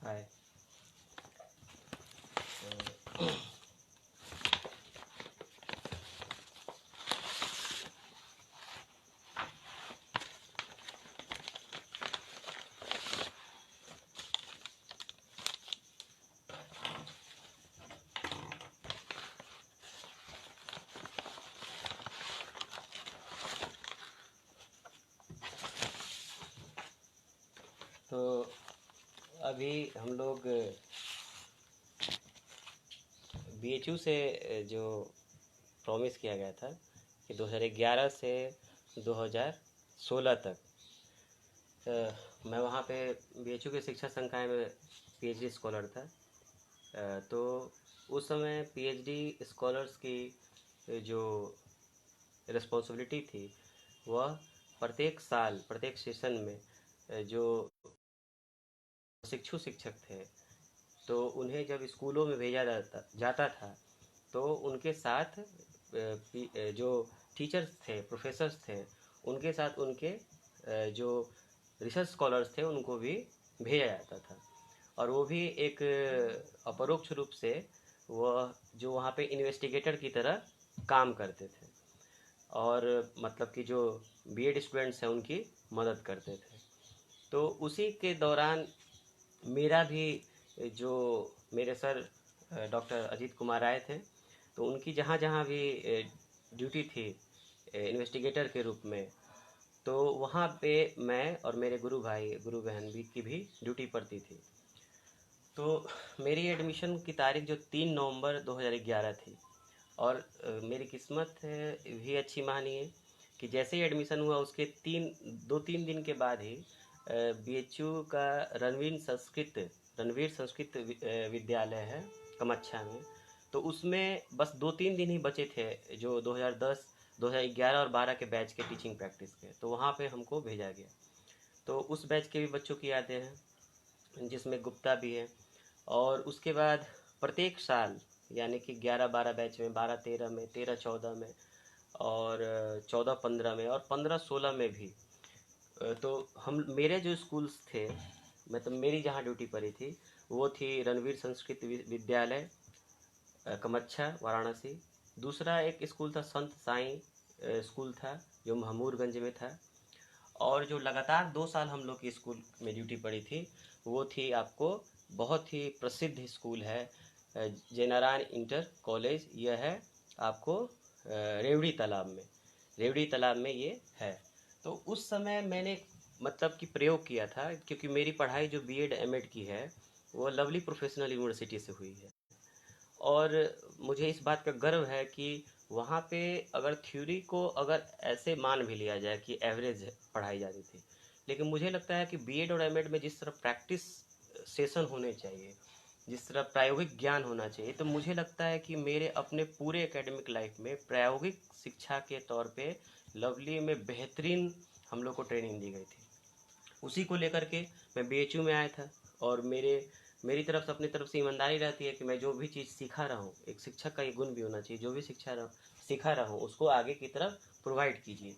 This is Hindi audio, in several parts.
हाय। तो अभी हम लोग बीएचयू से जो प्रॉमिस किया गया था कि 2011 से 2016 तक मैं वहाँ पे बीएचयू के शिक्षा संकाय में पीएचडी स्कॉलर था। तो उस समय पीएचडी स्कॉलर्स की जो रिस्पॉन्सिबिलिटी थी वह प्रत्येक साल प्रत्येक सेशन में जो शिक्षक थे तो उन्हें जब स्कूलों में भेजा जाता था तो उनके साथ जो टीचर्स थे, प्रोफेसर्स थे, उनके साथ उनके जो रिसर्च स्कॉलर्स थे उनको भी भेजा जाता था। और वो भी एक अपरोक्ष रूप से वह जो वहाँ पे इन्वेस्टिगेटर की तरह काम करते थे और मतलब कि जो बीएड स्टूडेंट्स हैं उनकी मदद करते थे। तो उसी के दौरान मेरा भी जो मेरे सर डॉक्टर अजीत कुमार राय थे, तो उनकी जहाँ जहाँ भी ड्यूटी थी इन्वेस्टिगेटर के रूप में, तो वहाँ पे मैं और मेरे गुरु भाई गुरु बहन भी की भी ड्यूटी पड़ती थी। तो मेरी एडमिशन की तारीख जो 3 नवंबर 2011 थी और मेरी किस्मत भी अच्छी मानिए कि जैसे ही एडमिशन हुआ उसके 2-3 दिन के बाद ही बीएचयू का रणवीर संस्कृत विद्यालय है कमच्छा में, तो उसमें बस 2-3 दिन ही बचे थे जो 2010 2011 और 12 के बैच के टीचिंग प्रैक्टिस के, तो वहाँ पे हमको भेजा गया। तो उस बैच के भी बच्चों की यादें हैं जिसमें गुप्ता भी है। और उसके बाद प्रत्येक साल यानी कि 11-12 बैच में, 12-13 में, 13-14 में और 14-15 में और 15-16 में भी तो हम मेरे जो स्कूल्स थे, मतलब मेरी जहाँ ड्यूटी पड़ी थी वो थी रणवीर संस्कृत विद्यालय कमच्छा वाराणसी। दूसरा एक स्कूल था संत साईं स्कूल था जो महमूदगंज में था। और जो लगातार 2 साल हम लोग की स्कूल में ड्यूटी पड़ी थी वो थी आपको बहुत ही प्रसिद्ध स्कूल है जयनारायण इंटर कॉलेज। यह है आपको रेवड़ी तालाब में ये है। तो उस समय मैंने मतलब कि प्रयोग किया था क्योंकि मेरी पढ़ाई जो बीएड एमएड की है वो लवली प्रोफेशनल यूनिवर्सिटी से हुई है और मुझे इस बात का गर्व है कि वहाँ पे अगर थ्योरी को अगर ऐसे मान भी लिया जाए कि एवरेज पढ़ाई जाती थी, लेकिन मुझे लगता है कि बीएड और एमएड में जिस तरह प्रैक्टिस सेशन होने चाहिए, जिस तरह प्रायोगिक ज्ञान होना चाहिए, तो मुझे लगता है कि मेरे अपने पूरे एकेडमिक लाइफ में प्रायोगिक शिक्षा के तौर पे लवली में बेहतरीन हम लोग को ट्रेनिंग दी गई थी। उसी को लेकर के मैं बीएचयू में आया था और मेरी तरफ से अपनी तरफ से ईमानदारी रहती है कि मैं जो भी चीज़ सिखा रहा हूँ, एक शिक्षक का ये गुण भी होना चाहिए, जो भी सिखा रहा हूँ उसको आगे की तरफ प्रोवाइड कीजिए।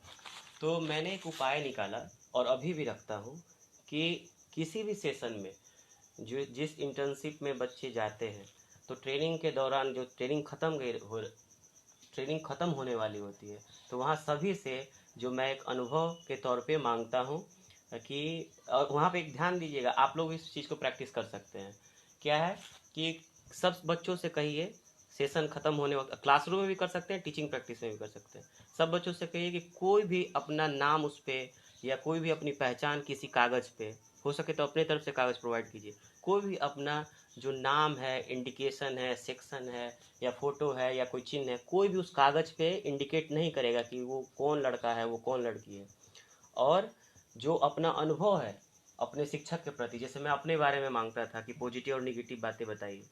तो मैंने एक उपाय निकाला और अभी भी रखता हूँ कि किसी भी सेशन में जो जिस इंटर्नशिप में बच्चे जाते हैं तो ट्रेनिंग के दौरान जो ट्रेनिंग ख़त्म होने वाली होती है, तो वहाँ सभी से जो मैं एक अनुभव के तौर पे मांगता हूँ कि और वहाँ पे एक ध्यान दीजिएगा, आप लोग इस चीज़ को प्रैक्टिस कर सकते हैं। क्या है कि सब बच्चों से कहिए सेशन ख़त्म होने वक्त क्लासरूम में भी कर सकते हैं, टीचिंग प्रैक्टिस में भी कर सकते हैं। सब बच्चों से कहिए कि कोई भी अपना नाम उस पर या कोई भी अपनी पहचान किसी कागज़ पे हो सके तो अपने तरफ से कागज़ प्रोवाइड कीजिए। कोई भी अपना जो नाम है, इंडिकेशन है, सेक्शन है या फ़ोटो है या कोई चिन्ह है, कोई भी उस कागज़ पे इंडिकेट नहीं करेगा कि वो कौन लड़का है, वो कौन लड़की है। और जो अपना अनुभव है अपने शिक्षक के प्रति, जैसे मैं अपने बारे में मांगता था कि पॉजिटिव और निगेटिव बातें बताइए,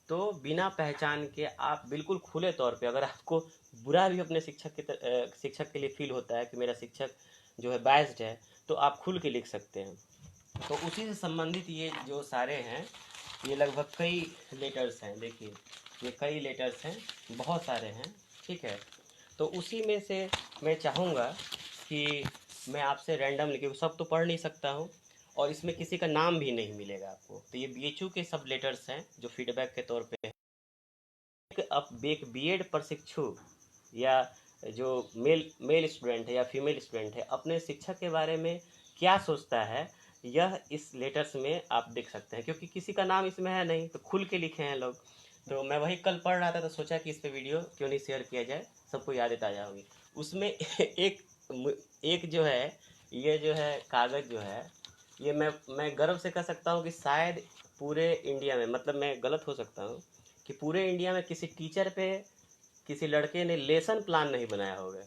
तो बिना पहचान के आप बिल्कुल खुले तौर पे अगर आपको बुरा भी अपने शिक्षक के लिए फील होता है कि मेरा शिक्षक जो है बायस्ड है, तो आप खुल के लिख सकते हैं। तो उसी से संबंधित ये जो सारे हैं, ये लगभग कई लेटर्स हैं, देखिए ये कई लेटर्स हैं, बहुत सारे हैं, ठीक है। तो उसी में से मैं चाहूँगा कि मैं आपसे रैंडम लिखे, सब तो पढ़ नहीं सकता हूँ और इसमें किसी का नाम भी नहीं मिलेगा आपको। तो ये बीएचयू के सब लेटर्स हैं जो फीडबैक के तौर पे हैं। अब एक बीएड प्रशिक्षु या जो मेल स्टूडेंट है या फीमेल स्टूडेंट है अपने शिक्षक के बारे में क्या सोचता है, यह इस लेटर्स में आप देख सकते हैं, क्योंकि किसी का नाम इसमें है नहीं तो खुल के लिखे हैं लोग। तो मैं वही कल पढ़ रहा था तो सोचा कि इस पे वीडियो क्यों नहीं शेयर किया जाए, सबको यादें ताज़ा होगी। उसमें एक जो है, ये जो है कागज़ जो है, ये मैं गर्व से कह सकता हूँ कि शायद पूरे इंडिया में, मतलब मैं गलत हो सकता हूँ, कि पूरे इंडिया में किसी टीचर पे किसी लड़के ने लेसन प्लान नहीं बनाया होगा।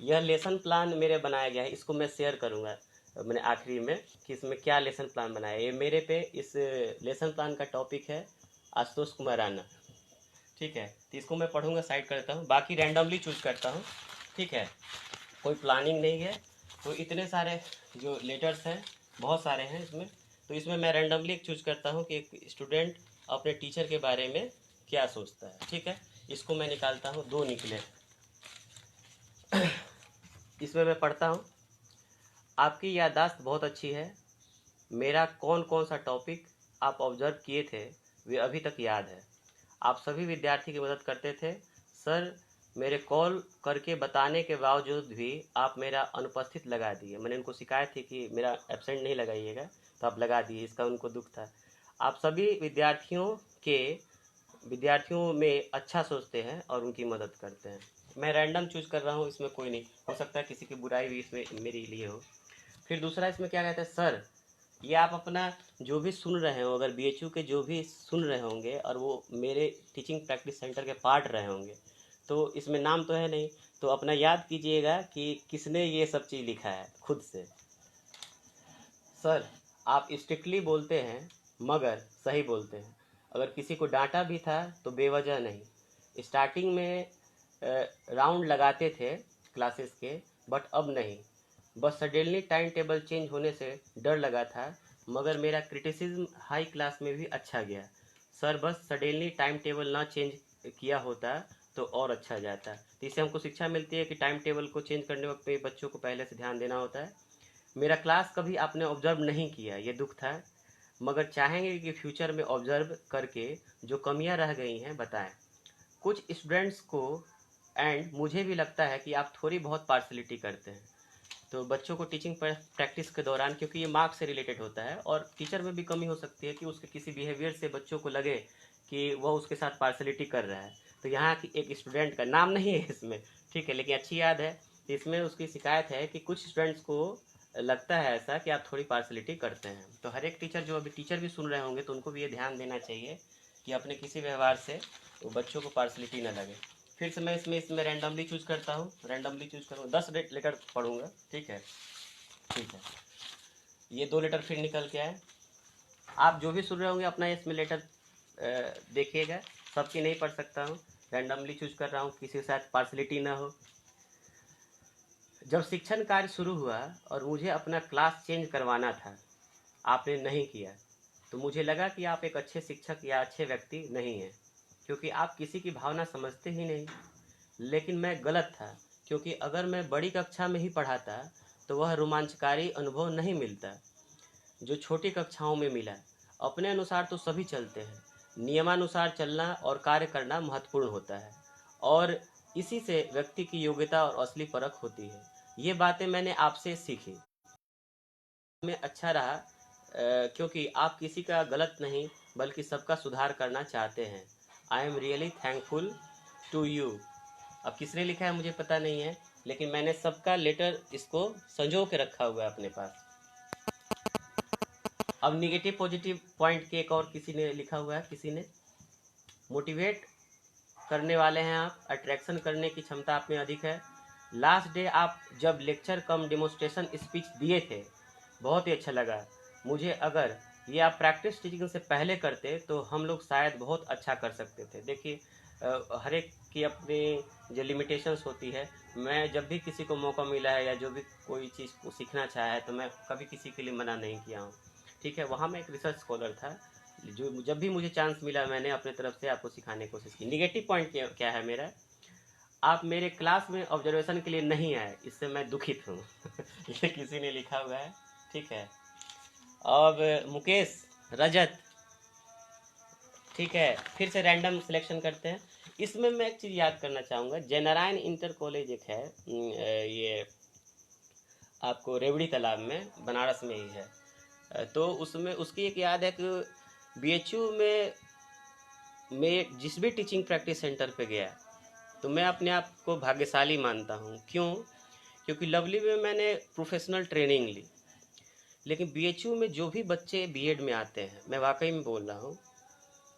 यह लेसन प्लान मेरे बनाया गया है, इसको मैं शेयर करूँगा मैंने आखिरी में कि इसमें क्या लेसन प्लान बनाया है। ये मेरे पे इस लेसन प्लान का टॉपिक है आशुतोष कुमार राणा, ठीक है। तो इसको मैं पढ़ूँगा, साइड करता हूँ, बाकी रैंडमली चूज करता हूँ, ठीक है, कोई प्लानिंग नहीं है। तो इतने सारे जो लेटर्स हैं, बहुत सारे हैं इसमें, तो इसमें मैं रैंडमली एक चूज करता हूँ कि एक स्टूडेंट अपने टीचर के बारे में क्या सोचता है, ठीक है। इसको मैं निकालता हूँ, 2 निकले। इसमें मैं पढ़ता हूँ, आपकी याददाश्त बहुत अच्छी है। मेरा कौन कौन सा टॉपिक आप ऑब्जर्व किए थे वे अभी तक याद है। आप सभी विद्यार्थी की मदद करते थे। सर, मेरे कॉल करके बताने के बावजूद भी आप मेरा अनुपस्थित लगा दिए। मैंने उनको शिकायत थी कि मेरा एब्सेंट नहीं लगाइएगा, तो आप लगा दिए, इसका उनको दुख था। आप सभी विद्यार्थियों में अच्छा सोचते हैं और उनकी मदद करते हैं। मैं रैंडम चूज कर रहा हूँ, इसमें कोई नहीं हो सकता है, किसी की बुराई भी इसमें मेरे लिए हो। फिर दूसरा इसमें क्या कहते हैं, सर ये आप अपना जो भी सुन रहे हो, अगर बीएचयू के जो भी सुन रहे होंगे और वो मेरे टीचिंग प्रैक्टिस सेंटर के पार्ट रहे होंगे, तो इसमें नाम तो है नहीं, तो अपना याद कीजिएगा कि किसने ये सब चीज़ लिखा है खुद से। सर, आप स्ट्रिक्टली बोलते हैं मगर सही बोलते हैं। अगर किसी को डांटा भी था तो बेवजह नहीं। स्टार्टिंग में राउंड लगाते थे क्लासेस के, बट अब नहीं। बस सडनली टाइम टेबल चेंज होने से डर लगा था, मगर मेरा क्रिटिसिज्म हाई क्लास में भी अच्छा गया। सर, बस सडनली टाइम टेबल ना चेंज किया होता तो और अच्छा जाता। तो इससे हमको शिक्षा मिलती है कि टाइम टेबल को चेंज करने वक्त पे बच्चों को पहले से ध्यान देना होता है। मेरा क्लास कभी आपने ऑब्जर्व नहीं किया, ये दुख था, मगर चाहेंगे कि फ्यूचर में ऑब्जर्व करके जो कमियां रह गई हैं बताएं। कुछ स्टूडेंट्स को एंड मुझे भी लगता है कि आप थोड़ी बहुत पार्शलिटी करते हैं। तो बच्चों को टीचिंग प्रैक्टिस के दौरान, क्योंकि ये मार्क्स से रिलेटेड होता है और टीचर में भी कमी हो सकती है कि उसके किसी बिहेवियर से बच्चों को लगे कि वह उसके साथ पार्शलिटी कर रहा है। तो यहाँ की एक स्टूडेंट का नाम नहीं है इसमें, ठीक है, लेकिन अच्छी याद है। इसमें उसकी शिकायत है कि कुछ स्टूडेंट्स को लगता है ऐसा कि आप थोड़ी पार्शलिटी करते हैं। तो हर एक टीचर, जो अभी टीचर भी सुन रहे होंगे, तो उनको भी ये ध्यान देना चाहिए कि अपने किसी व्यवहार से वो बच्चों को पार्शलिटी न लगे। फिर से मैं इसमें रैंडमली चूज करता हूँ, 10 लेटर पढ़ूंगा, ठीक है, ठीक है। ये 2 लेटर फिर निकल के आए। आप जो भी सुन रहे होंगे अपना इसमें लेटर देखिएगा, सबकी नहीं पढ़ सकता हूँ, रैंडमली चूज कर रहा हूँ, किसी के साथ पार्शलिटी ना हो। जब शिक्षण कार्य शुरू हुआ और मुझे अपना क्लास चेंज करवाना था, आपने नहीं किया, तो मुझे लगा कि आप एक अच्छे शिक्षक या अच्छे व्यक्ति नहीं हैं, क्योंकि आप किसी की भावना समझते ही नहीं। लेकिन मैं गलत था, क्योंकि अगर मैं बड़ी कक्षा में ही पढ़ाता तो वह रोमांचकारी अनुभव नहीं मिलता जो छोटी कक्षाओं में मिला। अपने अनुसार तो सभी चलते हैं, नियमानुसार चलना और कार्य करना महत्वपूर्ण होता है, और इसी से व्यक्ति की योग्यता और असली परख होती है। ये बातें मैंने आपसे सीखी, में अच्छा रहा, क्योंकि आप किसी का गलत नहीं बल्कि सबका सुधार करना चाहते हैं। I am really thankful to you. अब किसने लिखा है मुझे पता नहीं है, लेकिन मैंने सबका लेटर इसको संजो के रखा हुआ है अपने पास। अब निगेटिव पॉजिटिव पॉइंट के एक और किसी ने लिखा हुआ है, किसी ने मोटिवेट करने वाले हैं आप, अट्रैक्शन करने की क्षमता आप में अधिक है। लास्ट डे आप जब लेक्चर कम डेमोस्ट्रेशन स्पीच दिए थे, बहुत ही अच्छा लगा मुझे। अगर ये आप प्रैक्टिस टीचिंग से पहले करते तो हम लोग शायद बहुत अच्छा कर सकते थे। देखिए, हर एक की अपनी जो लिमिटेशंस होती है। मैं जब भी किसी को मौका मिला है या जो भी कोई चीज़ को सीखना चाहा है, तो मैं कभी किसी के लिए मना नहीं किया हूँ, ठीक है। वहाँ मैं एक रिसर्च स्कॉलर था, जो जब भी मुझे चांस मिला मैंने अपने तरफ से आपको सिखाने की कोशिश की। निगेटिव पॉइंट क्या है मेरा, आप मेरे क्लास में ऑब्जर्वेशन के लिए नहीं आए, इससे मैं दुखित हूँ। ये किसी ने लिखा हुआ है, ठीक है। अब मुकेश, रजत, ठीक है, फिर से रैंडम सिलेक्शन करते हैं। इसमें मैं एक चीज़ याद करना चाहूँगा, जयनारायण इंटर कॉलेज एक है, ये आपको रेवड़ी तालाब में, बनारस में ही है। तो उसमें उसकी एक याद है कि बीएचयू में मैं जिस भी टीचिंग प्रैक्टिस सेंटर पे गया तो मैं अपने आप को भाग्यशाली मानता हूँ। क्यों? क्योंकि लवली में मैंने प्रोफेशनल ट्रेनिंग ली, लेकिन बीएचयू में जो भी बच्चे बीएड में आते हैं, मैं वाकई में बोल रहा हूँ,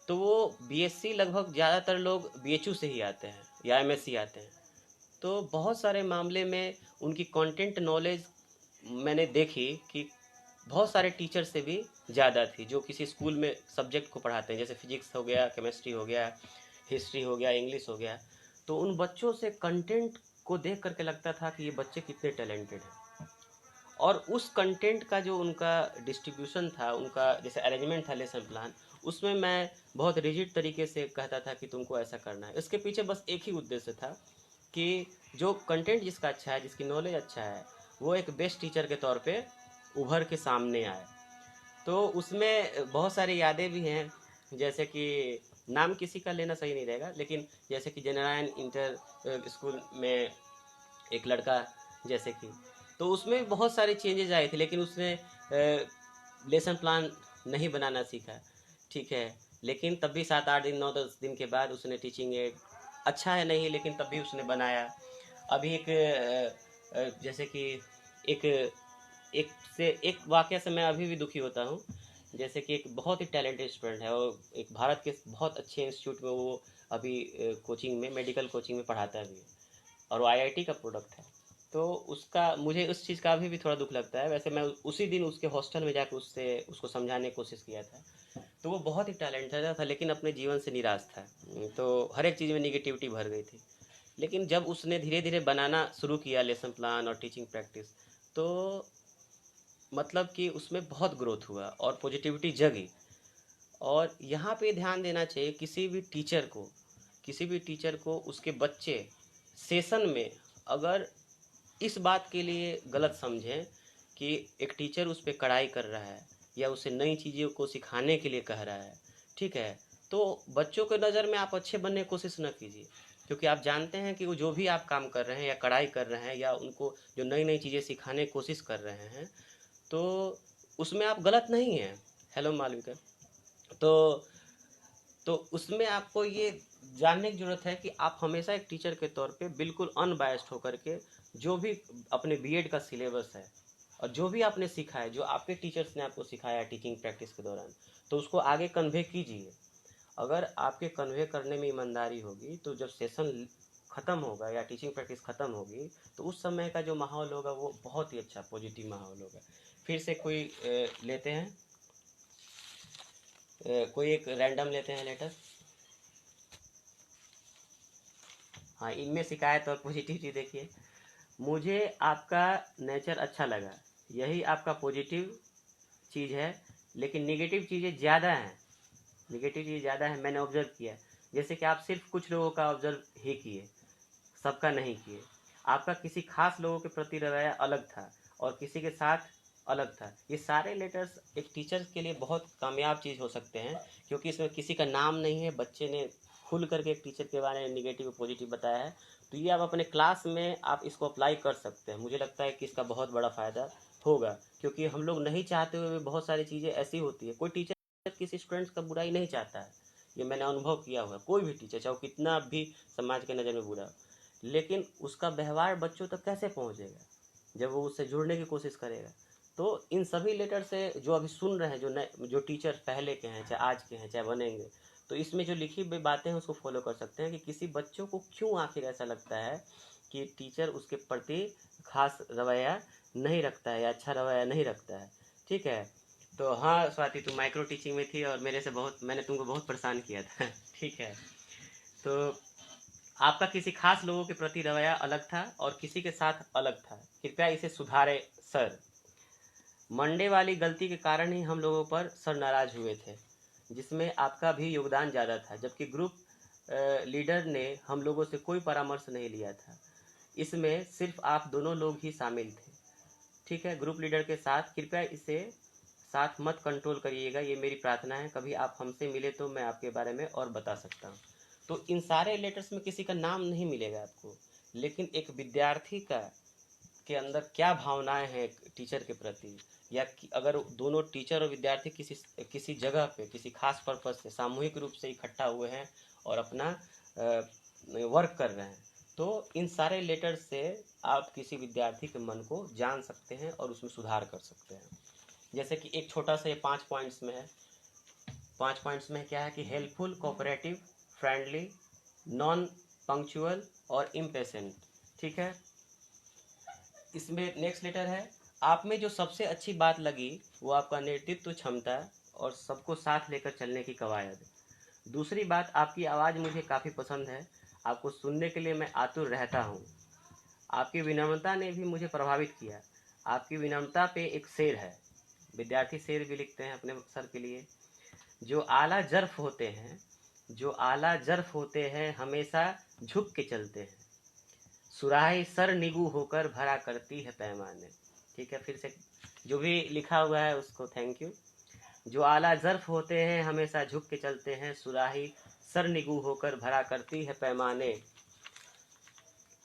तो वो बीएससी लगभग ज़्यादातर लोग बीएचयू से ही आते हैं या एमएससी आते हैं। तो बहुत सारे मामले में उनकी कंटेंट नॉलेज मैंने देखी कि बहुत सारे टीचर से भी ज़्यादा थी, जो किसी स्कूल में सब्जेक्ट को पढ़ाते हैं, जैसे फिजिक्स हो गया, केमिस्ट्री हो गया, हिस्ट्री हो गया, इंग्लिश हो गया। तो उन बच्चों से कंटेंट को देख करके लगता था कि ये बच्चे कितने टैलेंटेड हैं। और उस कंटेंट का जो उनका डिस्ट्रीब्यूशन था, उनका जैसे अरेंजमेंट था, लेसन प्लान, उसमें मैं बहुत रिजिड तरीके से कहता था कि तुमको ऐसा करना है। इसके पीछे बस एक ही उद्देश्य था कि जो कंटेंट जिसका अच्छा है, जिसकी नॉलेज अच्छा है, वो एक बेस्ट टीचर के तौर पे उभर के सामने आए। तो उसमें बहुत सारी यादें भी हैं, जैसे कि नाम किसी का लेना सही नहीं रहेगा, लेकिन जैसे कि जनरायन इंटर स्कूल में एक लड़का, जैसे कि, तो उसमें बहुत सारे चेंजेज आए थे, लेकिन उसने लेसन प्लान नहीं बनाना सीखा, ठीक है। लेकिन तब भी 7-8 दिन, 9-10 दिन के बाद उसने टीचिंग एड, अच्छा है नहीं, लेकिन तब भी उसने बनाया। अभी एक जैसे कि एक एक से एक वाक़या से मैं अभी भी दुखी होता हूँ। जैसे कि एक बहुत ही टैलेंटेड स्टूडेंट है, और एक भारत के बहुत अच्छे इंस्टीट्यूट में वो अभी कोचिंग में, मेडिकल कोचिंग में पढ़ाता भी है, और वो आईआईटी का प्रोडक्ट है। तो उसका मुझे उस चीज़ का अभी भी थोड़ा दुख लगता है। वैसे मैं उसी दिन उसके हॉस्टल में जाकर उसको समझाने की कोशिश किया था। तो वो बहुत ही टैलेंटेड था, लेकिन अपने जीवन से निराश था। तो हर एक चीज़ में निगेटिविटी भर गई थी। लेकिन जब उसने धीरे धीरे बनाना शुरू किया लेसन प्लान और टीचिंग प्रैक्टिस, तो मतलब कि उसमें बहुत ग्रोथ हुआ और पॉजिटिविटी जगी। और यहाँ पे ध्यान देना चाहिए, किसी भी टीचर को उसके बच्चे सेशन में अगर इस बात के लिए गलत समझें कि एक टीचर उस पर कड़ाई कर रहा है या उसे नई चीज़ों को सिखाने के लिए कह रहा है, ठीक है, तो बच्चों के नज़र में आप अच्छे बनने की कोशिश न कीजिए। क्योंकि आप जानते हैं कि वो जो भी आप काम कर रहे हैं या कड़ाई कर रहे हैं या उनको जो नई नई चीज़ें सिखाने की कोशिश कर रहे हैं, तो उसमें आप गलत नहीं हैं। हेलो मालविका। तो तो उसमें आपको ये जानने की ज़रूरत है कि आप हमेशा एक टीचर के तौर पे बिल्कुल अनबायस्ड होकर के जो भी अपने बीएड का सिलेबस है और जो भी आपने सीखा है, जो आपके टीचर्स ने आपको सिखाया टीचिंग प्रैक्टिस के दौरान, तो उसको आगे कन्वे कीजिए। अगर आपके कन्वे करने में ईमानदारी होगी, तो जब सेशन ख़त्म होगा या टीचिंग प्रैक्टिस ख़त्म होगी, तो उस समय का जो माहौल होगा वो बहुत ही अच्छा पॉजिटिव माहौल होगा। फिर से कोई लेते हैं, कोई एक रैंडम लेते हैं लेटर। हाँ, इनमें शिकायत और पॉजिटिविटी देखिए। मुझे आपका नेचर अच्छा लगा, यही आपका पॉजिटिव चीज़ है, लेकिन नेगेटिव चीज़ें ज़्यादा हैं, मैंने ऑब्ज़र्व किया। जैसे कि आप सिर्फ कुछ लोगों का ऑब्ज़र्व ही किए, सबका नहीं किए। आपका किसी खास लोगों के प्रति रवैया अलग था और किसी के साथ अलग था। ये सारे लेटर्स एक टीचर के लिए बहुत कामयाब चीज़ हो सकते हैं, क्योंकि इसमें किसी का नाम नहीं है, बच्चे ने खुल करके एक टीचर के बारे में निगेटिव और पॉजिटिव बताया है। तो ये आप अपने क्लास में आप इसको अप्लाई कर सकते हैं। मुझे लगता है कि इसका बहुत बड़ा फ़ायदा होगा, क्योंकि हम लोग नहीं चाहते हुए भी बहुत सारी चीज़ें ऐसी होती है। कोई टीचर किसी स्टूडेंट्स का बुराई नहीं चाहता है, ये मैंने अनुभव किया हुआ है। कोई भी टीचर, चाहे वो कितना भी समाज के नज़र में बुरा हो, लेकिन उसका व्यवहार बच्चों तक कैसे पहुंचेगा जब वो उससे जुड़ने की कोशिश करेगा। तो इन सभी लेटर से जो अभी सुन रहे हैं, जो टीचर पहले के हैं, चाहे आज के हैं, चाहे बनेंगे, तो इसमें जो लिखी हुई बातें हैं उसको फॉलो कर सकते हैं कि किसी बच्चों को क्यों आखिर ऐसा लगता है कि टीचर उसके प्रति खास रवैया नहीं रखता है या अच्छा रवैया नहीं रखता है, ठीक है। तो हाँ स्वाति, तुम माइक्रो टीचिंग में थी और मैंने तुमको बहुत परेशान किया था ठीक है। तो आपका किसी खास लोगों के प्रति रवैया अलग था और किसी के साथ अलग था, कृपया इसे सुधारें सर। मंडे वाली गलती के कारण ही हम लोगों पर सर नाराज हुए थे, जिसमें आपका भी योगदान ज़्यादा था, जबकि ग्रुप लीडर ने हम लोगों से कोई परामर्श नहीं लिया था। इसमें सिर्फ आप दोनों लोग ही शामिल थे, ठीक है। ग्रुप लीडर के साथ कृपया इसे साथ मत कंट्रोल करिएगा, ये मेरी प्रार्थना है। कभी आप हमसे मिले तो मैं आपके बारे में और बता सकता हूँ। तो इन सारे लेटर्स में किसी का नाम नहीं मिलेगा आपको, लेकिन एक विद्यार्थी का के अंदर क्या भावनाएं हैं टीचर के प्रति, या अगर दोनों टीचर और विद्यार्थी किसी जगह पे किसी खास पर्पज से सामूहिक रूप से इकट्ठा हुए हैं और अपना वर्क कर रहे हैं, तो इन सारे लेटर से आप किसी विद्यार्थी के मन को जान सकते हैं और उसमें सुधार कर सकते हैं। जैसे कि एक छोटा सा ये 5 पॉइंट्स में है। 5 पॉइंट्स में क्या है कि helpful, cooperative, friendly, non punctual और इम्पेशेंट। ठीक है। इसमें नेक्स्ट लेटर है, आप में जो सबसे अच्छी बात लगी वो आपका नेतृत्व क्षमता और सबको साथ लेकर चलने की कवायद। दूसरी बात, आपकी आवाज़ मुझे काफ़ी पसंद है, आपको सुनने के लिए मैं आतुर रहता हूँ। आपकी विनम्रता ने भी मुझे प्रभावित किया। आपकी विनम्रता पे एक शेर है, विद्यार्थी शेर भी लिखते हैं अपने सर के लिए। जो आला जर्फ होते हैं हमेशा झुक के चलते हैं, सुराही सर निगू होकर भरा करती है पैमाने। ठीक है, फिर से जो भी लिखा हुआ है उसको थैंक यू। जो आला जर्फ होते हैं हमेशा झुक के चलते हैं, सुराही सर निगू होकर भरा करती है पैमाने।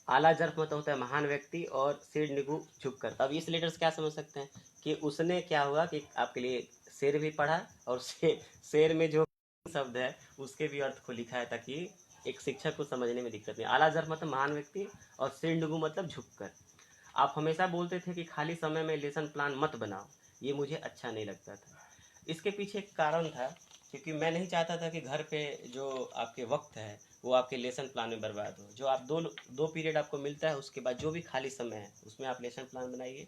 आला जर्फ मतलब होता है महान व्यक्ति और सिर निगू झुक कर। अब इस लेटर से क्या समझ सकते हैं कि उसने क्या हुआ कि आपके लिए शेर भी पढ़ा और शेर में जो शब्द है उसके भी अर्थ को लिखा है, ताकि एक शिक्षक को समझने में दिक्कत नहीं। आला जर्फ मतलब महान व्यक्ति और सिर निगू मतलब झुक कर। आप हमेशा बोलते थे कि खाली समय में लेसन प्लान मत बनाओ, ये मुझे अच्छा नहीं लगता था। इसके पीछे एक कारण था, क्योंकि मैं नहीं चाहता था कि घर पे जो आपके वक्त है वो आपके लेसन प्लान में बर्बाद हो। जो आप दो पीरियड आपको मिलता है उसके बाद जो भी खाली समय है उसमें आप लेसन प्लान बनाइए।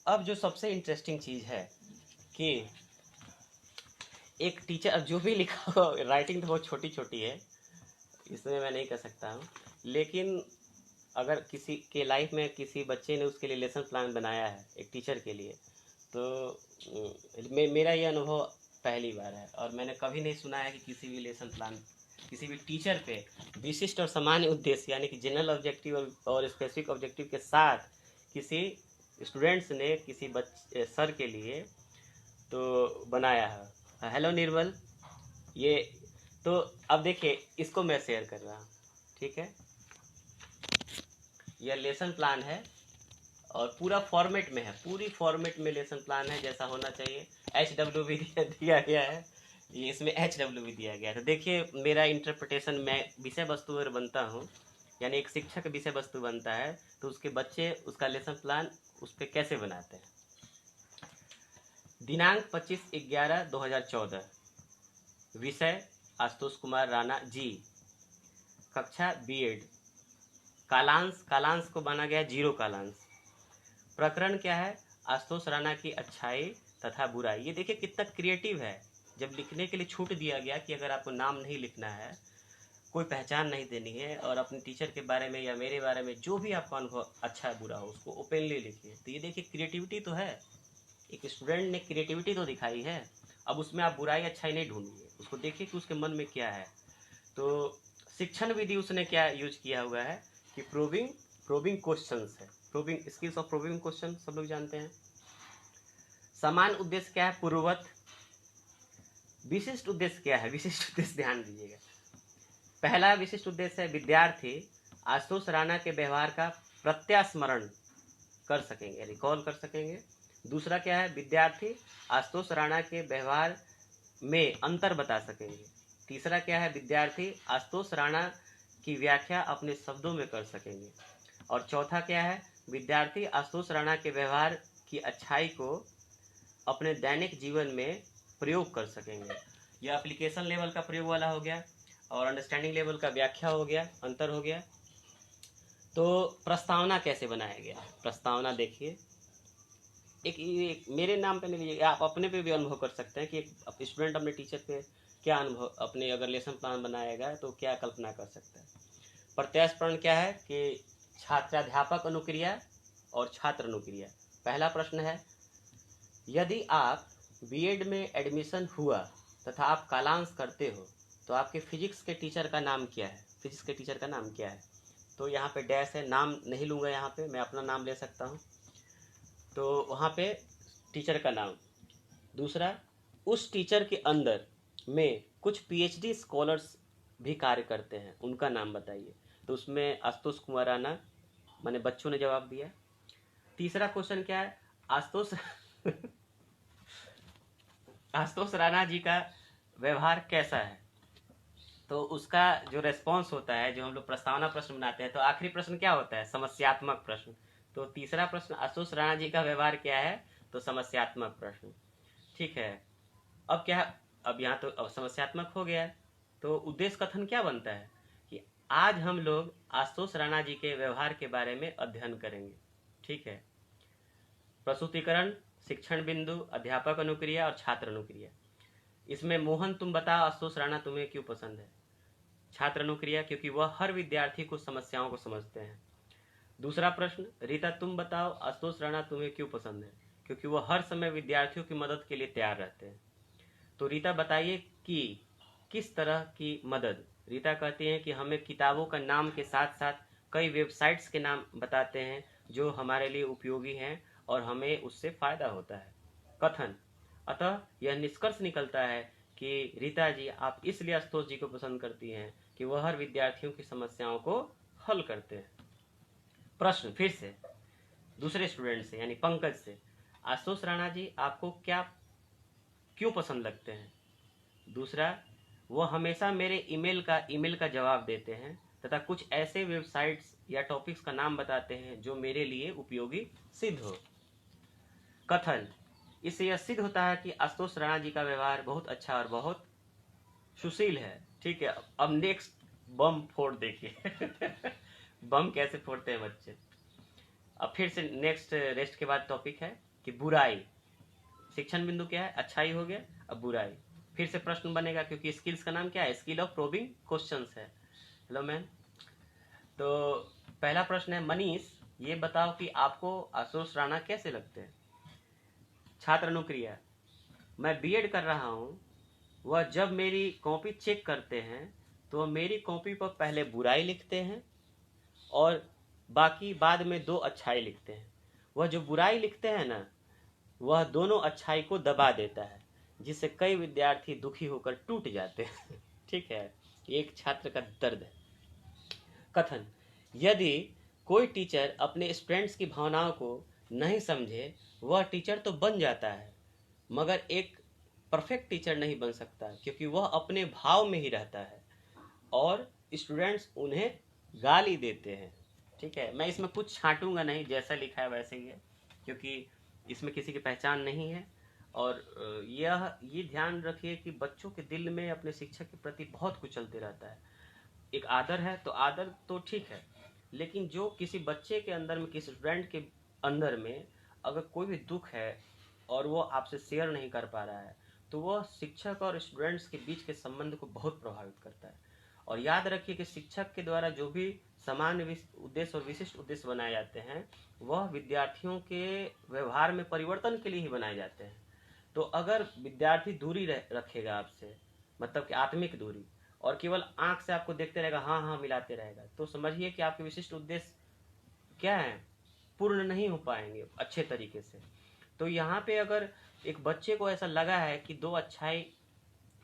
अब जो सबसे इंटरेस्टिंग चीज़ है कि एक टीचर, अब जो भी लिखा हो, राइटिंग तो बहुत छोटी छोटी है, इसमें मैं नहीं कर सकता हूँ, लेकिन अगर किसी के लाइफ में किसी बच्चे ने उसके लिए लेसन प्लान बनाया है एक टीचर के लिए, तो मेरा ये अनुभव पहली बार है और मैंने कभी नहीं सुना है कि किसी भी लेसन प्लान किसी भी टीचर पे विशिष्ट और सामान्य उद्देश्य यानी कि जनरल ऑब्जेक्टिव और स्पेसिफिक ऑब्जेक्टिव के साथ किसी स्टूडेंट्स ने किसी बच्चे सर के लिए तो बनाया है। हेलो निर्मल, ये तो अब देखिए इसको मैं शेयर कर रहा हूँ। ठीक है, यह लेसन प्लान है और पूरा फॉर्मेट में है, पूरी फॉर्मेट में लेसन प्लान है जैसा होना चाहिए। HW भी दिया गया है, ये इसमें HW भी दिया गया है। तो देखिए मेरा इंटरप्रिटेशन, मैं विषय वस्तु अगर बनता हूँ, यानी एक शिक्षक विषय वस्तु बनता है, तो उसके बच्चे उसका लेसन प्लान उस पर कैसे बनाते हैं। दिनांक 25/11/2014, विषय आशुतोष कुमार राणा जी, कक्षा B.Ed, कालांश को माना गया 0 कालांश। प्रकरण क्या है, आशुतोष राणा की अच्छाई तथा बुराई। ये देखिए कितना क्रिएटिव है, जब लिखने के लिए छूट दिया गया कि अगर आपको नाम नहीं लिखना है, कोई पहचान नहीं देनी है, और अपने टीचर के बारे में या मेरे बारे में जो भी आपका अनुभव अच्छा बुरा हो उसको ओपनली लिखिए। तो ये देखिए क्रिएटिविटी तो है, एक स्टूडेंट ने क्रिएटिविटी तो दिखाई है। अब उसमें आप बुराई अच्छाई नहीं ढूंढिए, उसको देखिए कि उसके मन में क्या है। तो शिक्षण विधि उसने क्या यूज किया हुआ है कि प्रोबिंग क्वेश्चंस है, probing skills of probing question सब लोग जानते हैं। समान उद्देश्य क्या है, पूर्ववत। विशिष्ट उद्देश्य क्या है, विशिष्ट उद्देश्य ध्यान दीजिएगा। पहला विशिष्ट उद्देश्य है विद्यार्थी आशुतोष राणा के व्यवहार का प्रत्यास्मरण कर सकेंगे, रिकॉल कर सकेंगे। दूसरा क्या है, विद्यार्थी आशुतोष राणा के व्यवहार में अंतर बता सकेंगे। तीसरा क्या है, विद्यार्थी आशुतोष राणा की व्याख्या अपने शब्दों में कर सकेंगे। और चौथा क्या है, विद्यार्थी आशुतोष राणा के व्यवहार की अच्छाई को अपने दैनिक जीवन में प्रयोग कर सकेंगे। यह एप्लीकेशन लेवल का प्रयोग वाला हो गया और अंडरस्टैंडिंग लेवल का व्याख्या हो गया, अंतर हो गया। तो प्रस्तावना कैसे बनाया गया, प्रस्तावना देखिए, एक मेरे नाम पे नहीं लीजिए, आप अपने पे भी अनुभव कर सकते हैं कि एक स्टूडेंट अपने टीचर पे क्या अनुभव, अपने अगर लेसन प्लान बनाएगा तो क्या कल्पना कर सकता है। प्रत्यास्मरण क्या है कि छात्राध्यापक अनुक्रिया और छात्र अनुक्रिया। पहला प्रश्न है, यदि आप B.Ed में एडमिशन हुआ तथा आप कालांश करते हो तो आपके फिजिक्स के टीचर का नाम क्या है, फिजिक्स के टीचर का नाम क्या है। तो यहाँ पे डैश है, नाम नहीं लूँगा, यहाँ पे मैं अपना नाम ले सकता हूँ। तो वहाँ पे टीचर का नाम, दूसरा, उस टीचर के अंदर में कुछ पीएचडी स्कॉलर्स भी कार्य करते हैं, उनका नाम बताइए। तो उसमें आशुतोष कुमार राणा, मैंने बच्चों ने जवाब दिया। तीसरा क्वेश्चन क्या है, आशुतोष आशुतोष राणा जी का व्यवहार कैसा है? तो उसका जो रेस्पॉन्स होता है, जो हम लोग प्रस्तावना प्रश्न बनाते हैं, तो आखिरी प्रश्न क्या होता है? समस्यात्मक प्रश्न। तो तीसरा प्रश्न, आशुतोष राणा जी का व्यवहार क्या है? तो समस्यात्मक प्रश्न। ठीक है, अब क्या, अब यहाँ तो अब समस्यात्मक हो गया, तो उद्देश्य कथन क्या बनता है कि आज हम लोग आशुतोष राणा जी के व्यवहार के बारे में अध्ययन करेंगे। ठीक है, प्रस्तुतिकरण, शिक्षण बिंदु, अध्यापक अनुक्रिया और छात्र अनुक्रिया। इसमें मोहन तुम बताओ आशुतोष राणा तुम्हें क्यों पसंद है? छात्र अनुक्रिया, क्योंकि वह हर विद्यार्थी को समस्याओं को समझते हैं। दूसरा प्रश्न, रीता तुम बताओ आशुतोष राणा तुम्हें क्यों पसंद है? क्योंकि वह हर समय विद्यार्थियों की मदद के लिए तैयार रहते हैं। तो रीता बताइए कि किस तरह की मदद? रीता कहती हैं कि हमें किताबों का नाम के साथ साथ कई वेबसाइट्स के नाम बताते हैं जो हमारे लिए उपयोगी हैं और हमें उससे फायदा होता है। कथन, अतः यह निष्कर्ष निकलता है कि रीता जी आप इसलिए आशुतोष जी को पसंद करती हैं कि वह हर विद्यार्थियों की समस्याओं को हल करते हैं। प्रश्न फिर से दूसरे स्टूडेंट से, यानी पंकज से, आशुतोष राणा जी आपको क्या क्यों पसंद लगते हैं? दूसरा, वो हमेशा मेरे ईमेल का जवाब देते हैं तथा कुछ ऐसे वेबसाइट्स या टॉपिक्स का नाम बताते हैं जो मेरे लिए उपयोगी सिद्ध हो। कथन, इससे यह सिद्ध होता है कि आशुतोष राणा जी का व्यवहार बहुत अच्छा और बहुत सुशील है। ठीक है, अब नेक्स्ट बम फोड़ देखिए बम कैसे फोड़ते हैं बच्चे। अब फिर से नेक्स्ट रेस्ट के बाद टॉपिक है कि बुराई। शिक्षण बिंदु क्या है? अच्छाई हो गया, अब बुराई। फिर से प्रश्न बनेगा क्योंकि स्किल्स का नाम क्या है? स्किल ऑफ प्रोबिंग क्वेश्चंस है। हेलो मैम, तो पहला प्रश्न है, मनीष ये बताओ कि आपको आशुतोष राणा कैसे लगते हैं? छात्र अनुक्रिया, मैं बीएड कर रहा हूँ, वह जब मेरी कॉपी चेक करते हैं तो वह मेरी कॉपी पर पहले बुराई लिखते हैं और बाकी बाद में 2 अच्छाई लिखते हैं। वह जो बुराई लिखते हैं ना, वह दोनों अच्छाई को दबा देता है, जिससे कई विद्यार्थी दुखी होकर टूट जाते हैं ठीक है, एक छात्र का दर्द है। कथन, यदि कोई टीचर अपने स्टूडेंट्स की भावनाओं को नहीं समझे, वह टीचर तो बन जाता है मगर एक परफेक्ट टीचर नहीं बन सकता, क्योंकि वह अपने भाव में ही रहता है और स्टूडेंट्स उन्हें गाली देते हैं। ठीक है, मैं इसमें कुछ छांटूंगा नहीं, जैसा लिखा है वैसे ही है, क्योंकि इसमें किसी की पहचान नहीं है। और ये ध्यान रखिए कि बच्चों के दिल में अपने शिक्षक के प्रति बहुत कुछ चलते रहता है। एक आदर है तो आदर तो ठीक है, लेकिन जो किसी बच्चे के अंदर में, किसी स्टूडेंट के अंदर में अगर कोई भी दुख है और वो आपसे शेयर नहीं कर पा रहा है, तो वह शिक्षक और स्टूडेंट्स के बीच के संबंध को बहुत प्रभावित करता है। और याद रखिए कि शिक्षक के द्वारा जो भी सामान्य उद्देश्य और विशिष्ट उद्देश्य बनाए जाते हैं, वह विद्यार्थियों के व्यवहार में परिवर्तन के लिए ही बनाए जाते हैं। तो अगर विद्यार्थी दूरी रखेगा आपसे, मतलब कि आत्मिक दूरी, और केवल आंख से आपको देखते रहेगा, हाँ हाँ मिलाते रहेगा, तो समझिए कि आपके विशिष्ट उद्देश्य क्या है, पूर्ण नहीं हो पाएंगे अच्छे तरीके से। तो यहाँ पे अगर एक बच्चे को ऐसा लगा है कि 2 अच्छाई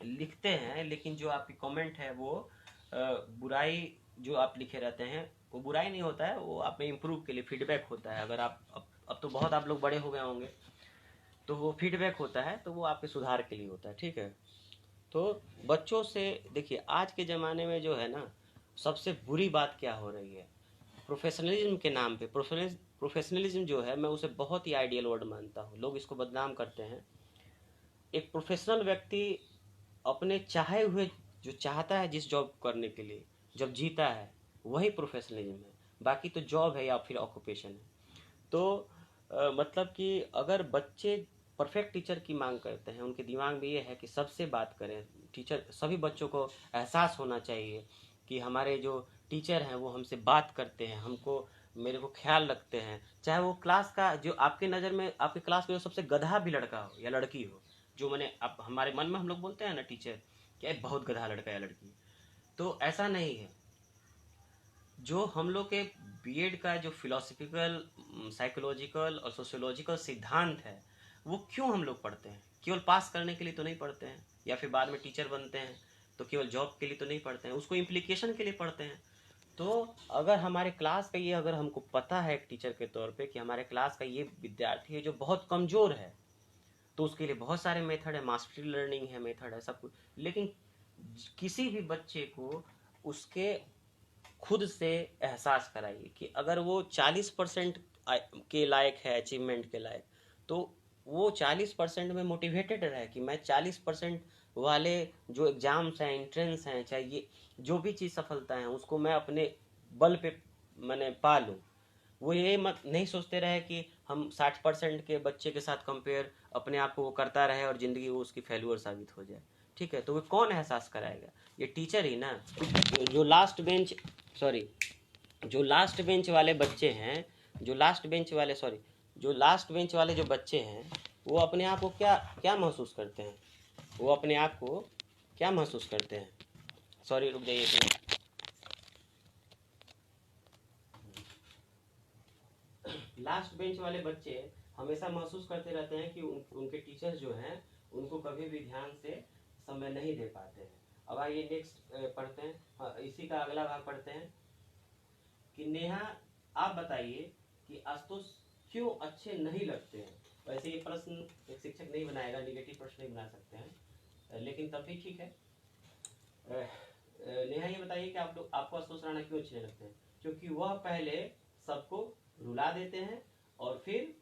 लिखते हैं, लेकिन जो आपकी कमेंट है वो बुराई जो आप लिखे रहते हैं, वो बुराई नहीं होता है, वो आप में इम्प्रूव के लिए फीडबैक होता है। अगर आप अब तो बहुत आप लोग बड़े हो गए होंगे, तो वो फीडबैक होता है, तो वो आपके सुधार के लिए होता है। ठीक है, तो बच्चों से देखिए, आज के ज़माने में जो है ना, सबसे बुरी बात क्या हो रही है, प्रोफेशनलिज्म के नाम पे, प्रोफेशनलिज्म जो है, मैं उसे बहुत ही आइडियल वर्ड मानता हूँ, लोग इसको बदनाम करते हैं। एक प्रोफेशनल व्यक्ति अपने चाहे हुए, जो चाहता है जिस जॉब करने के लिए, जब जीता है, वही प्रोफेशनलिज्म है। बाकी तो जॉब है या फिर ऑक्यूपेशन है। तो मतलब कि अगर बच्चे परफेक्ट टीचर की मांग करते हैं, उनके दिमाग में ये है कि सबसे बात करें टीचर, सभी बच्चों को एहसास होना चाहिए कि हमारे जो टीचर हैं वो हमसे बात करते हैं, हमको, मेरे को ख्याल रखते हैं। चाहे वो क्लास का, जो आपके नज़र में, आपके क्लास में जो सबसे गधा भी लड़का हो या लड़की हो, जो मैंने, अब हमारे मन में हम लोग बोलते हैं ना टीचर, क्या बहुत गधा लड़का या लड़की, तो ऐसा नहीं है। जो हम लोग के बीएड का जो फिलोसफिकल, साइकोलॉजिकल और सोशियोलॉजिकल सिद्धांत है, वो क्यों हम लोग पढ़ते हैं? केवल पास करने के लिए तो नहीं पढ़ते हैं, या फिर बाद में टीचर बनते हैं तो केवल जॉब के लिए तो नहीं पढ़ते हैं, उसको इम्प्लीकेशन के लिए पढ़ते हैं। तो अगर हमारे क्लास का ये, अगर हमको पता है एक टीचर के तौर पे कि हमारे क्लास का ये विद्यार्थी है जो बहुत कमज़ोर है, तो उसके लिए बहुत सारे मेथड है, मास्टरी लर्निंग है, मेथड है, सब कुछ। लेकिन किसी भी बच्चे को उसके खुद से एहसास कराइए कि अगर वो 40% के लायक है, अचीवमेंट के लायक, तो वो 40% में मोटिवेटेड रहे कि मैं 40% वाले जो एग्ज़ाम्स हैं, एंट्रेंस हैं, चाहे ये जो भी चीज़ सफलता है उसको मैं अपने बल पे मैंने पा लूँ। वो ये मत नहीं सोचते रहे कि हम 60% के बच्चे के साथ कंपेयर अपने आप को वो करता रहे और ज़िंदगी वो उसकी फेल्यूर साबित हो जाए। ठीक है, तो वो कौन एहसास कराएगा? ये टीचर ही ना। जो लास्ट बेंच सॉरी जो लास्ट बेंच वाले बच्चे हैं, जो लास्ट बेंच वाले सॉरी जो लास्ट बेंच वाले जो बच्चे हैं, वो अपने आप को क्या क्या महसूस करते हैं? वो अपने आप को क्या महसूस करते हैं? सॉरी, रुक जाइए एक मिनट। लास्ट बेंच वाले बच्चे हमेशा महसूस करते रहते हैं कि उनके टीचर्स जो हैं उनको कभी भी ध्यान से समय नहीं दे पाते हैं। अब आइए नेक्स्ट पढ़ते हैं। हाँ, इसी का अगला भाग पढ़ते हैं कि नेहा आप बताइए कि आशुतोष क्यों अच्छे नहीं लगते हैं। वैसे ये प्रश्न एक शिक्षक नहीं बनाएगा, निगेटिव प्रश्न नहीं बना सकते हैं, लेकिन तब भी ठीक है। नेहा ये बताइए कि आपको आशुतोष राणा क्यों अच्छे नहीं लगते हैं? क्योंकि वह पहले सबको रुला देते हैं और फिर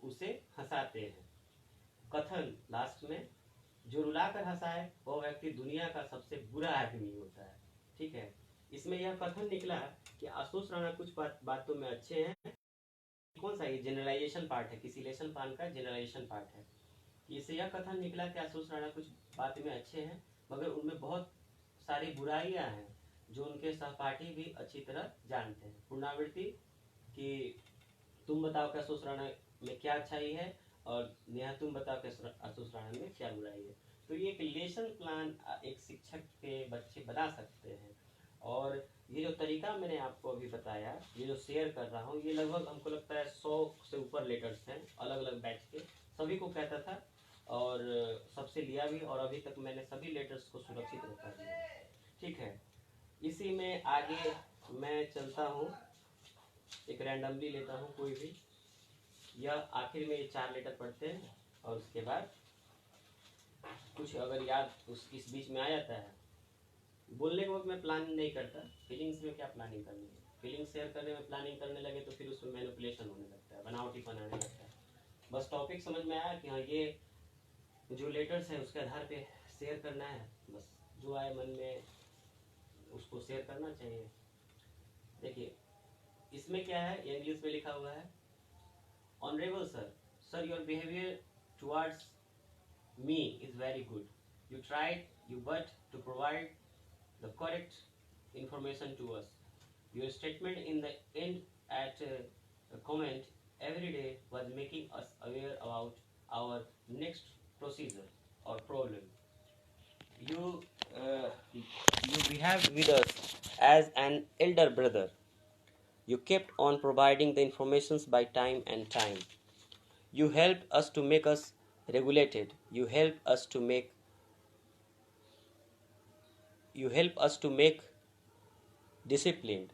उसे हंसाते हैं। कथन लास्ट में, जो रुलाकर हंसाए वह व्यक्ति दुनिया का सबसे बुरा आदमी होता है। ठीक है, इसमें यह कथन निकला कि आशुतोष राणा कुछ बातों में अच्छे हैं। कौन सा ये जनरलाइजेशन पार्ट है, किसी लेसन प्लान का जनरलाइजेशन पार्ट है। इससे यह कथन निकला कि आशुतोष राणा कुछ बात में अच्छे हैं मगर उनमें बहुत सारी बुराइयां हैं जो उनके सहपाठी भी अच्छी तरह जानते हैं। पुनरावृत्ति कि तुम बताओ कि आशुतोष राणा में क्या अच्छाई है और नेहा तुम बताओ कि आशुतोष राणा में क्या बुराई है। तो ये एक लेसन प्लान एक शिक्षक के बच्चे बना सकते हैं। और ये जो तरीका मैंने आपको अभी बताया, ये जो शेयर कर रहा हूँ, ये लगभग हमको लगता है 100 से ऊपर लेटर्स हैं अलग अलग बैच के, सभी को कहता था और सबसे लिया भी, और अभी तक मैंने सभी लेटर्स को सुरक्षित रखा है। ठीक है, इसी में आगे मैं चलता हूँ, एक रैंडमली लेता हूँ कोई भी, या आखिर में ये 4 लेटर पढ़ते हैं और उसके बाद कुछ अगर याद इस बीच में आ जाता है। बोलने के वक्त मैं प्लानिंग नहीं करता, फीलिंग्स में क्या प्लानिंग करनी है। फीलिंग्स शेयर करने में प्लानिंग करने लगे तो फिर उसमें मैनिपुलेशन होने लगता है, बनावटीपन आने लगता है। बस टॉपिक समझ में आया कि हाँ ये जो लेटर्स है उसके आधार पे शेयर करना है, बस जो आए मन में उसको शेयर करना चाहिए। देखिए इसमें क्या है, इंग्लिश में लिखा हुआ है, honourable sir your behaviour towards me is very good. You tried your best to provide the correct information to us. Your statement in the end at a comment every day was making us aware about our next procedure or problem. You behaved with us as an elder brother. You kept on providing the informations by time and time. You helped us to make us regulated. You help us to make disciplined.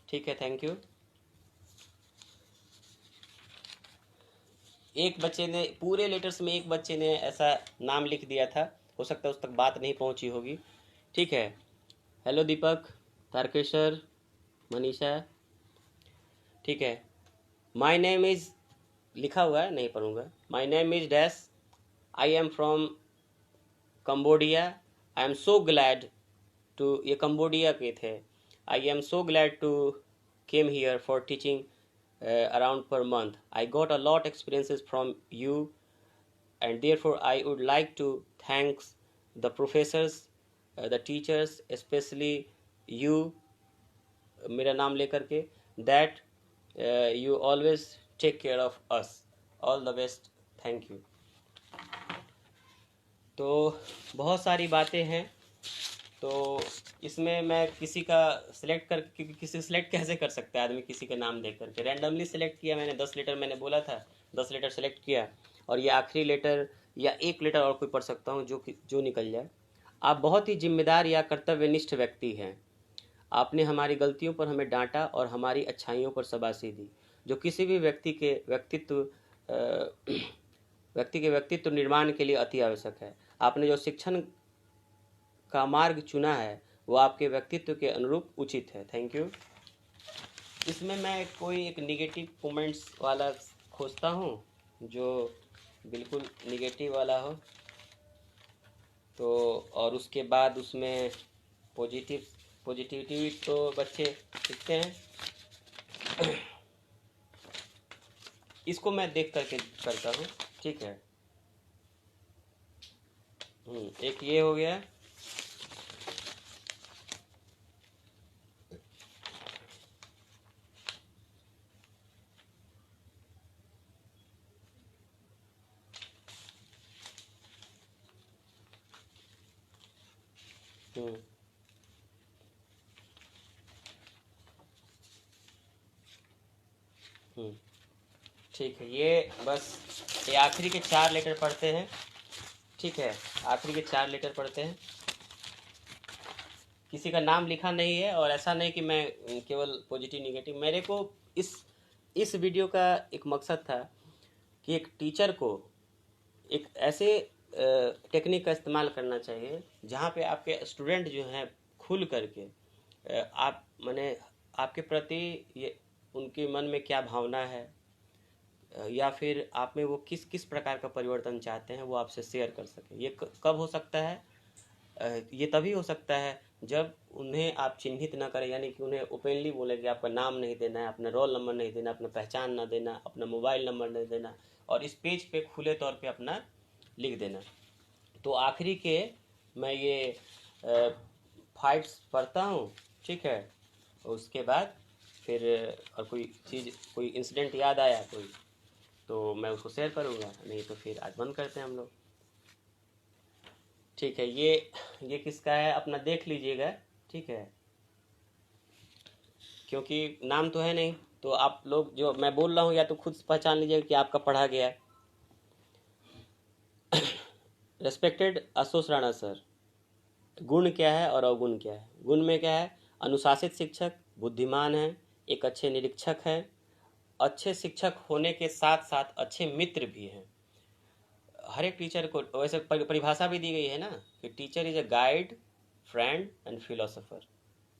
ठीक है, थैंक यू। एक बच्चे ने पूरे लेटर्स में एक बच्चे ने ऐसा नाम लिख दिया था, हो सकता है उस तक बात नहीं पहुंची होगी। ठीक है, हेलो दीपक, तारकेश्वर, मनीषा। ठीक है, माय नेम इज़ लिखा हुआ है, नहीं पढ़ूंगा। My name is dash, I am from Cambodia. I am so glad to, ये कंबोडिया के थे। I am so glad to came here for teaching around per month. I got a lot experiences from you and therefore I would like to thank the professors, the teachers, especially you, मेरा नाम लेकर के, that you always take care of us. All the best. Thank you. तो बहुत सारी बातें हैं, तो इसमें मैं किसी का सिलेक्ट कर, क्योंकि किसी सिलेक्ट कैसे कर सकता है आदमी किसी का नाम देख करके। रैंडमली सिलेक्ट किया मैंने, 10 लेटर मैंने बोला था, 10 लेटर सेलेक्ट किया और ये आखिरी लेटर या एक लेटर और कोई पढ़ सकता हूँ जो निकल जाए। आप बहुत ही जिम्मेदार या कर्तव्यनिष्ठ व्यक्ति हैं। आपने हमारी गलतियों पर हमें डांटा और हमारी अच्छाइयों पर शाबाशी दी, जो किसी भी व्यक्ति के व्यक्तित्व निर्माण के लिए अति आवश्यक है। आपने जो शिक्षण का मार्ग चुना है वो आपके व्यक्तित्व के अनुरूप उचित है। Thank you. इसमें मैं कोई एक निगेटिव कमेंट्स वाला खोजता हूँ जो बिल्कुल निगेटिव वाला हो, तो और उसके बाद उसमें पॉजिटिविटी तो बच्चे सीखते हैं। इसको मैं देख करके करता हूँ, ठीक है। एक ये हो गया। ठीक है, ये बस ये आखिरी के 4 लेटर पढ़ते हैं, ठीक है। आखिरी के 4 लेटर पढ़ते हैं। किसी का नाम लिखा नहीं है और ऐसा नहीं कि मैं केवल पॉजिटिव निगेटिव, मेरे को इस वीडियो का एक मकसद था कि एक टीचर को एक ऐसे टेक्निक का इस्तेमाल करना चाहिए जहाँ पे आपके स्टूडेंट जो हैं खुल करके आप माने आपके प्रति ये उनके मन में क्या भावना है या फिर आप में वो किस किस प्रकार का परिवर्तन चाहते हैं वो आपसे शेयर कर सकें। ये कब हो सकता है? ये तभी हो सकता है जब उन्हें आप चिन्हित ना करें, यानी कि उन्हें ओपनली बोले कि आपका नाम नहीं देना है, अपना रोल नंबर नहीं देना, अपना पहचान ना देना, अपना मोबाइल नंबर नहीं देना, और इस पेज पे खुले तौर पे अपना लिख देना। तो आखिरी के मैं ये 5 पढ़ता हूँ, ठीक है। उसके बाद फिर और कोई चीज़ कोई इंसिडेंट याद आया कोई तो मैं उसको शेयर करूँगा, नहीं तो फिर आज बंद करते हैं हम लोग, ठीक है। ये किसका है अपना देख लीजिएगा, ठीक है, क्योंकि नाम तो है नहीं, तो आप लोग जो मैं बोल रहा हूँ या तो खुद पहचान लीजिएगा कि आपका पढ़ा गया है। रेस्पेक्टेड आशुतोष राणा सर, गुण क्या है और अवगुण क्या है? गुण में क्या है? अनुशासित शिक्षक, बुद्धिमान है, एक अच्छे निरीक्षक है, अच्छे शिक्षक होने के साथ साथ अच्छे मित्र भी हैं। हर एक टीचर को वैसे परिभाषा भी दी गई है ना कि teacher is a guide, friend and philosopher.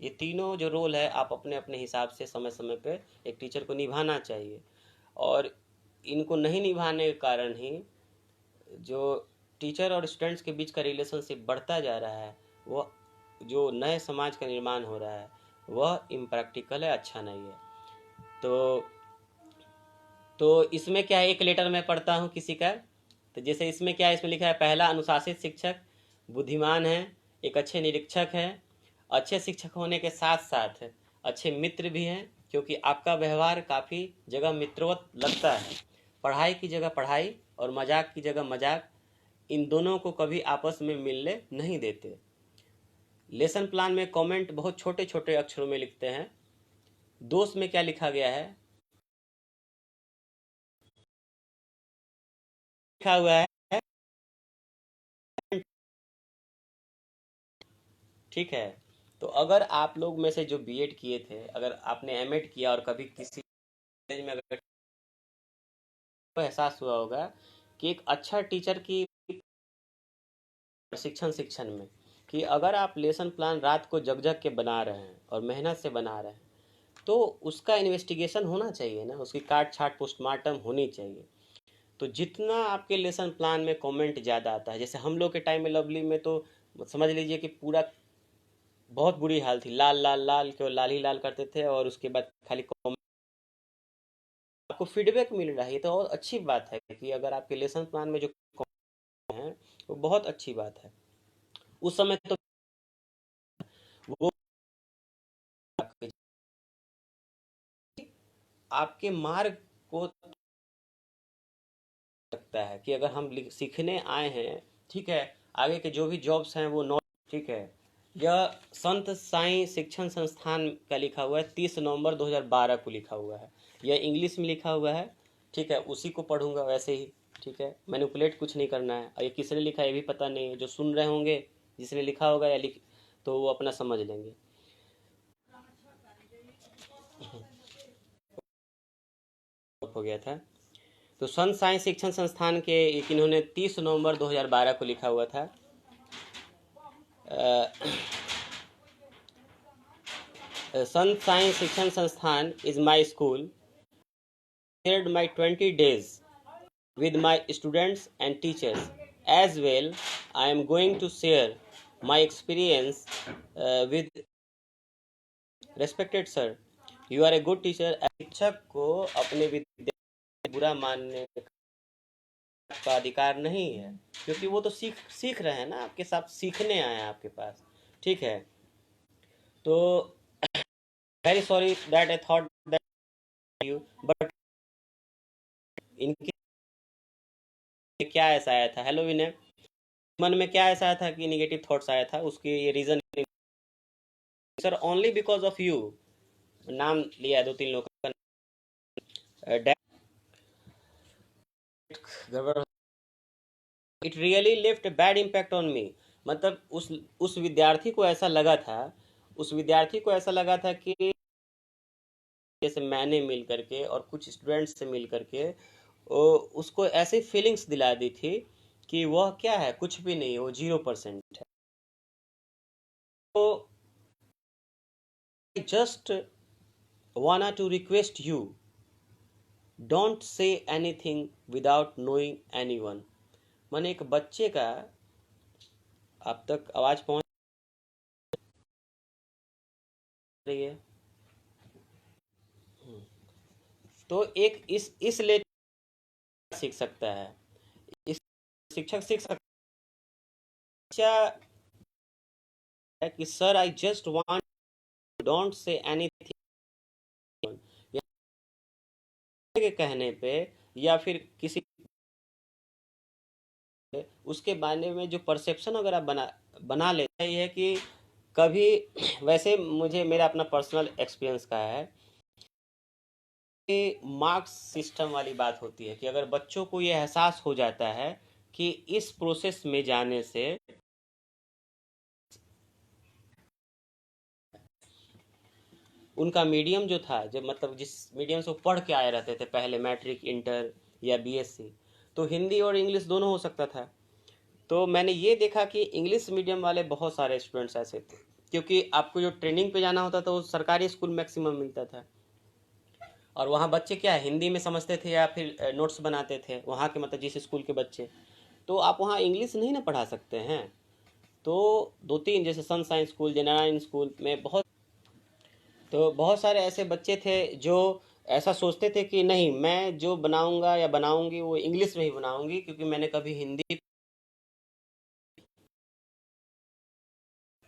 ये तीनों जो रोल है आप अपने अपने हिसाब से समय समय पे एक टीचर को निभाना चाहिए, और इनको नहीं निभाने के कारण ही जो टीचर और स्टूडेंट्स के बीच का रिलेशनशिप बढ़ता जा रहा है, वो जो नए समाज का निर्माण हो रहा है वह इम्प्रैक्टिकल है, अच्छा नहीं है। तो इसमें क्या है, एक लेटर मैं पढ़ता हूँ किसी का, तो जैसे इसमें क्या है, इसमें लिखा है पहला अनुशासित शिक्षक, बुद्धिमान है, एक अच्छे निरीक्षक है, अच्छे शिक्षक होने के साथ साथ अच्छे मित्र भी हैं, क्योंकि आपका व्यवहार काफ़ी जगह मित्रवत लगता है। पढ़ाई की जगह पढ़ाई और मजाक की जगह मजाक, इन दोनों को कभी आपस में मिलने नहीं देते। लेसन प्लान में कमेंट बहुत छोटे छोटे अक्षरों में लिखते हैं। दोष में क्या लिखा गया है, लिखा हुआ है, ठीक है। तो अगर आप लोग में से जो बीएड किए थे, अगर आपने एमएड किया और कभी किसी कॉलेज में अगर एहसास हुआ होगा कि एक अच्छा टीचर की शिक्षण में कि अगर आप लेसन प्लान रात को जग जग के बना रहे हैं और मेहनत से बना रहे हैं तो उसका इन्वेस्टिगेशन होना चाहिए ना, उसकी काट छाट पोस्टमार्टम होनी चाहिए। तो जितना आपके लेसन प्लान में कमेंट ज़्यादा आता है, जैसे हम लोग के टाइम में लवली में तो समझ लीजिए कि पूरा बहुत बुरी हाल थी, लाल लाल लाल केवल लाल ही लाल करते थे, और उसके बाद खाली आपको फीडबैक मिल रहा है, ये तो और अच्छी बात है कि अगर आपके लेसन प्लान में जो है वो बहुत अच्छी बात है। उस समय तो वो आपके मार्ग को लगता है कि अगर हम सीखने आए हैं, ठीक है, आगे के जो भी जॉब्स हैं वो नॉट, ठीक है। यह संत साई शिक्षण संस्थान का लिखा हुआ है, 30 नवंबर 2012 को लिखा हुआ है, यह इंग्लिश में लिखा हुआ है, ठीक है। उसी को पढ़ूंगा वैसे ही, ठीक है, मैनिपुलेट कुछ नहीं करना है। और ये किसने लिखा है ये भी पता नहीं है, जो सुन रहे होंगे जिसने लिखा होगा या लिख तो वो अपना समझ लेंगे। हो गया था। तो सन साइंस शिक्षण संस्थान के एक इन्होंने 30 नवंबर 2012 को लिखा हुआ था। सन साइंस शिक्षण संस्थान is my school, shared my 20 days with my students and teachers. As well, I am going to share my experience with respected sir. You are a good teacher. शिक्षक को अपने विद्यार्थी को बुरा मानने का अधिकार नहीं है, क्योंकि वो तो सीख रहे हैं ना, आपके साथ सीखने आए हैं आपके पास। ठीक है, तो very sorry that I thought that you, but इनके क्या ऐसा आया था, हेलो विनय, मन में क्या ऐसा आया था कि निगेटिव थॉट्स आया था, उसके ये reason sir only because of you, नाम लिया 2-3 लोग का, it really left bad impact on me. मतलब उस विद्यार्थी को ऐसा लगा था, कि जैसे मैंने मिल करके और कुछ स्टूडेंट्स से मिल करके उसको ऐसे फीलिंग्स दिला दी थी कि वह क्या है, कुछ भी नहीं, वो 0% है। तो just want to request you, don't say anything without knowing anyone. मैंने एक बच्चे का, आप तक आवाज पहुंच रही है? तो एक इस लेटर सीख सकता है, इस शिक्षक सीख सकता है कि sir I just want, don't say anything, के कहने पे या फिर किसी उसके बारे में जो परसेप्शन अगर आप बना लेते हैं, ये है कि कभी वैसे मुझे मेरा अपना पर्सनल एक्सपीरियंस का है कि मार्क्स सिस्टम वाली बात होती है कि अगर बच्चों को ये एहसास हो जाता है कि इस प्रोसेस में जाने से उनका मीडियम जो था, जब मतलब जिस मीडियम से वो पढ़ के आए रहते थे पहले, मैट्रिक, इंटर या बीएससी, तो हिंदी और इंग्लिश दोनों हो सकता था। तो मैंने ये देखा कि इंग्लिश मीडियम वाले बहुत सारे स्टूडेंट्स ऐसे थे, क्योंकि आपको जो ट्रेनिंग पे जाना होता था वो सरकारी स्कूल मैक्सिमम मिलता था, और वहाँ बच्चे क्या हिंदी में समझते थे या फिर नोट्स बनाते थे वहाँ के, मतलब जिस स्कूल के बच्चे, तो आप वहाँ इंग्लिश नहीं ना पढ़ा सकते हैं। तो 2-3 जैसे सन साइंस स्कूल, जेनाराइन स्कूल में बहुत सारे ऐसे बच्चे थे जो ऐसा सोचते थे कि नहीं, मैं जो बनाऊंगा या बनाऊंगी वो इंग्लिश में ही बनाऊंगी, क्योंकि मैंने कभी हिंदी,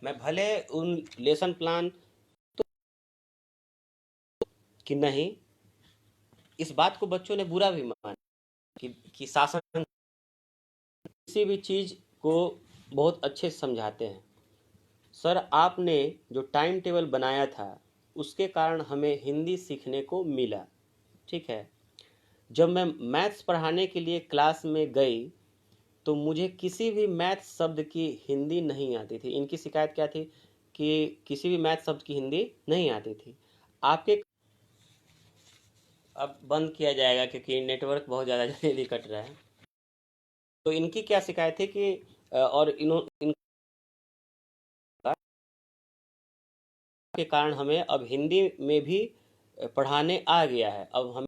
मैं भले उन लेसन प्लान तो कि नहीं, इस बात को बच्चों ने बुरा भी माना कि शासन किसी भी चीज़ को बहुत अच्छे से समझाते हैं। सर आपने जो टाइम टेबल बनाया था उसके कारण हमें हिंदी सीखने को मिला। ठीक है, जब मैं मैथ्स पढ़ाने के लिए क्लास में गई तो मुझे किसी भी मैथ शब्द की हिंदी नहीं आती थी। इनकी शिकायत क्या थी कि किसी भी मैथ शब्द की हिंदी नहीं आती थी। आपके अब बंद किया जाएगा क्योंकि नेटवर्क बहुत ज़्यादा जल्दी कट रहा है। तो इनकी क्या शिकायत थी कि और इन के कारण हमें अब हिंदी में भी पढ़ाने आ गया है। अब हम